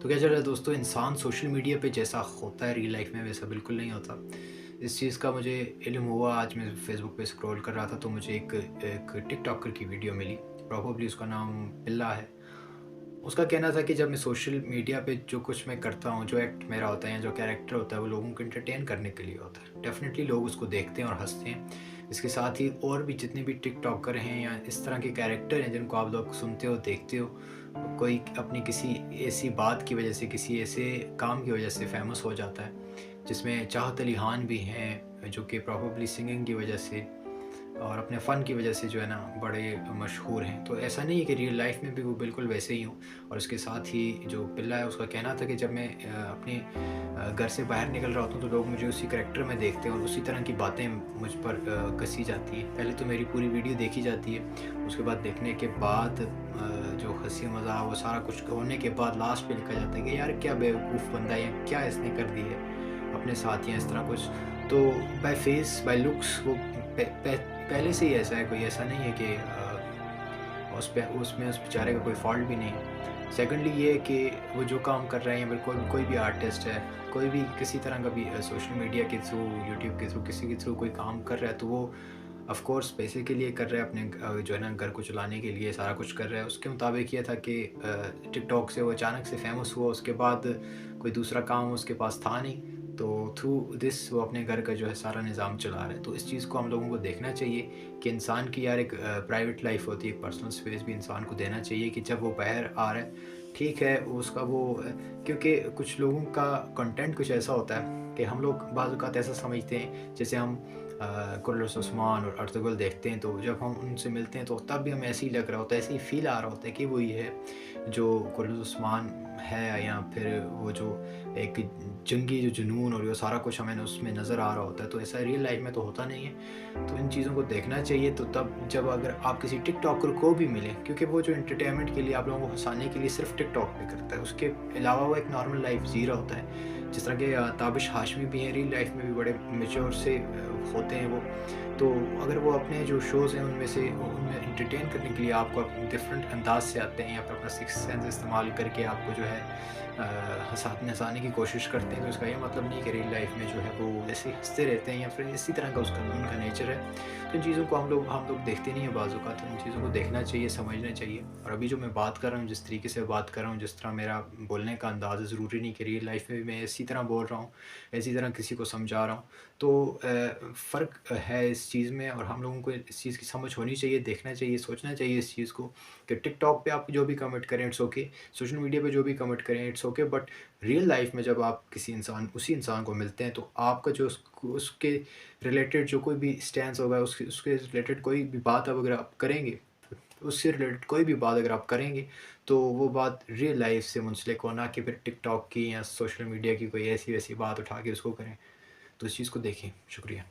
तो क्या चल रहा है दोस्तों, इंसान सोशल मीडिया पे जैसा होता है रियल लाइफ में वैसा बिल्कुल नहीं होता। इस चीज़ का मुझे इल्म हुआ, आज मैं फेसबुक पे स्क्रॉल कर रहा था तो मुझे एक एक टिकटॉकर की वीडियो मिली। प्रोबेबली उसका नाम पिल्ला है। उसका कहना था कि जब मैं सोशल मीडिया पे जो कुछ मैं करता हूँ, जो एक्ट मेरा होता है या जो कैरेक्टर होता है वो लोगों को एंटरटेन करने के लिए होता है। डेफ़िनेटली लोग उसको देखते हैं और हँसते हैं। इसके साथ ही और भी जितने भी टिकटॉकर हैं या इस तरह के कैरेक्टर हैं जिनको आप लोग सुनते हो, देखते हो, कोई अपनी किसी ऐसी बात की वजह से, किसी ऐसे काम की वजह से फ़ेमस हो जाता है, जिसमें चाहत अली खान भी हैं, जो कि प्रोबेबली सिंगिंग की वजह से और अपने फ़न की वजह से जो है ना बड़े मशहूर हैं। तो ऐसा नहीं है कि रियल लाइफ़ में भी वो बिल्कुल वैसे ही हों। और इसके साथ ही जो पिल्ला है उसका कहना था कि जब मैं अपने घर से बाहर निकल रहा होता हूँ तो लोग मुझे उसी करैक्टर में देखते हैं और उसी तरह की बातें मुझ पर कसी जाती हैं। पहले तो मेरी पूरी वीडियो देखी जाती है, उसके बाद देखने के बाद जो हँसी मज़ाक वो सारा कुछ होने के बाद लास्ट पे लिखा जाता है कि यार क्या बेवकूफ़ बंदा है, या क्या इसने कर दी है अपने साथ या इस तरह कुछ। तो बाय फेस बाय लुक्स वो पहले से ही ऐसा है, कोई ऐसा नहीं है कि उसमें उस बेचारे का कोई फ़ॉल्ट भी नहीं है। सेकंडली ये है कि वो जो काम कर रहे हैं या फिर कोई कोई भी आर्टिस्ट है, कोई भी किसी तरह का भी सोशल मीडिया के थ्रू, यूट्यूब के थ्रू, किसी के थ्रू कोई काम कर रहा है तो वो ऑफ़ कोर्स पैसे के लिए कर रहा है, अपने जो है ना घर को चलाने के लिए सारा कुछ कर रहा है। उसके मुताबिक ये था कि टिकटॉक से वो अचानक से फ़ेमस हुआ, उसके बाद कोई दूसरा काम उसके पास था नहीं, तो थ्रू दिस वो अपने घर का जो है सारा निज़ाम चला रहा है। तो इस चीज़ को हम लोगों को देखना चाहिए कि इंसान की यार एक प्राइवेट लाइफ़ होती है, एक पर्सनल स्पेस भी इंसान को देना चाहिए कि जब वो बाहर आ रहा है, ठीक है, उसका वो क्योंकि कुछ लोगों का कंटेंट कुछ ऐसा होता है कि हम लोग बाज़ औक़ात ऐसा समझते हैं, जैसे हम कुर्रस उस्मान और अर्तुगरुल देखते हैं, तो जब हम उनसे मिलते हैं तो तब भी हमें ऐसे ही लग रहा होता है, ऐसे ही फ़ील आ रहा होता है कि वो ये है जो कुर्रस उस्मान है, या फिर वो जो एक जंगी जो जुनून और ये सारा कुछ हमें उसमें नज़र आ रहा होता है। तो ऐसा रियल लाइफ़ में तो होता नहीं है। तो इन चीज़ों को देखना चाहिए, तो तब जब अगर आप किसी टिकटॉकर को भी मिलें, क्योंकि वो जो एंटरटेनमेंट के लिए आप लोगों को हँसाने के लिए सिर्फ़ टिकटॉक पे करता है, उसके अलावा वो एक नॉर्मल लाइफ़ जी रहा होता है। जिस तरह के ताबिश हाशमी भी हैं, रियल लाइफ़ में भी बड़े मैच्योर से होते हैं वो। तो अगर वो अपने जो शोज़ हैं उनमें से उनमें एंटरटेन करने के लिए आपको डिफरेंट अंदाज़ से आते हैं या फिर अपना सिक्स्थ सेंस इस्तेमाल करके आपको जो है हँसाने की कोशिश करते हैं, तो इसका ये मतलब नहीं कि रियल लाइफ़ में जो है वो ऐसे ही हँसते रहते हैं या फिर इसी तरह का उसका उनका नेचर है। तो इन चीज़ों को हम लोग देखते नहीं हैं बाज़ औक़ात, इन चीज़ों को देखना चाहिए, समझना चाहिए। और अभी जो मैं बात कर रहा हूँ, जिस तरीके से बात कर रहा हूँ, जिस तरह मेरा बोलने का अंदाज़ है, ज़रूरी नहीं कि रियल लाइफ़ में भी मैं इसी तरह बोल रहा हूँ, इसी तरह किसी को समझा रहा हूँ। तो फ़र्क है इस चीज़ में और हम लोगों को इस चीज़ की समझ होनी चाहिए, देखना चाहिए, सोचना चाहिए इस चीज़ को कि टिकटॉक पे आप जो भी कमेंट करें इट्स ओके, सोशल मीडिया पे जो भी कमेंट करें it's okay, but real life में जब आप किसी उसी इंसान को मिलते हैं तो आपका जो उसके रिलेटेड जो कोई भी स्टैंस होगा, उसके रिलेटेड कोई भी बात अब अगर आप करेंगे, उससे रिलेटेड कोई भी बात अगर आप करेंगे, तो वो बात रियल लाइफ़ से मुंसलिक हो, ना कि फिर टिकटॉक की या सोशल मीडिया की कोई ऐसी-वैसी बात उठा के उसको करें। तो इस चीज़ को देखें। शुक्रिया।